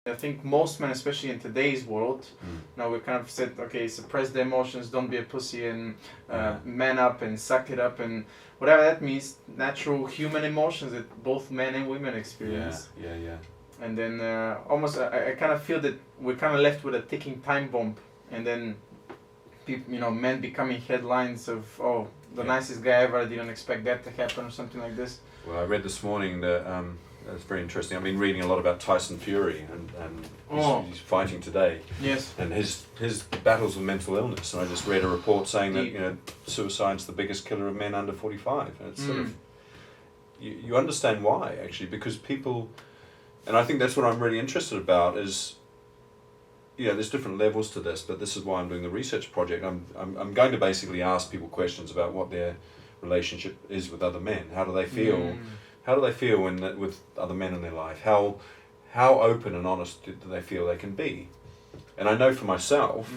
I think most men, especially in today's world, now we kind of said, okay, suppress the emotions, don't be a pussy, and man up and suck it up, and whatever that means, natural human emotions that both men and women experience. Yeah. And then almost, I kind of feel that we're kind of left with a ticking time bomb, and then people, men becoming headlines of, oh, the nicest guy ever, I didn't expect that to happen, or something like this. Well, I read this morning that that's very interesting. I've been reading a lot about Tyson Fury, and he's fighting today. Yes. And his battles with mental illness. And I just read a report saying that suicide's the biggest killer of men under 45. And it's sort of you understand why, actually, because people, and I think that's what I'm really interested about is, there's different levels to this, but this is why I'm doing the research project. I'm going to basically ask people questions about what their relationship is with other men. How do they feel? How do they feel with other men in their life? How open and honest do they feel they can be? And I know for myself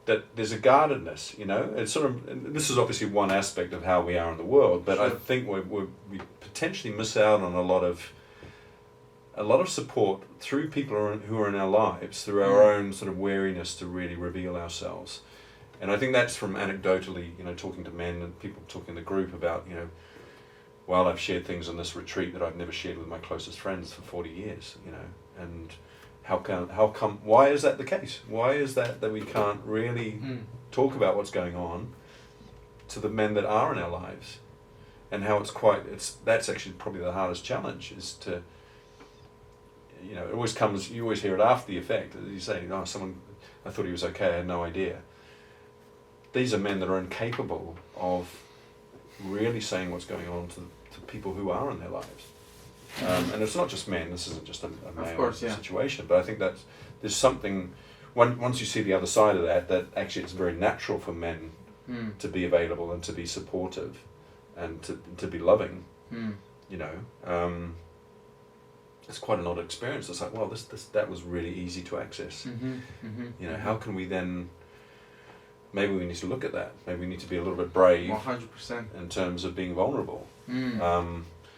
that there's a guardedness, It's sort of, and this is obviously one aspect of how we are in the world, but sure. I think we potentially miss out on a lot of support through people who are in our lives, through our own sort of wariness to really reveal ourselves. And I think that's from anecdotally, talking to men and people talking in the group about, well, I've shared things on this retreat that I've never shared with my closest friends for 40 years, and how come, why is that the case? Why is that we can't really talk about what's going on to the men that are in our lives? And how that's actually probably the hardest challenge, is to, it always comes, you always hear it after the effect. You say, I thought he was okay, I had no idea. These are men that are incapable of really saying what's going on to people who are in their lives. And it's not just men, this isn't just a male situation, but I think that there's something, once you see the other side of that actually it's very natural for men to be available and to be supportive and to be loving, it's quite an odd experience. It's like, well, that was really easy to access. How can we then, maybe we need to look at that. Maybe we need to be a little bit brave 100% in terms of being vulnerable.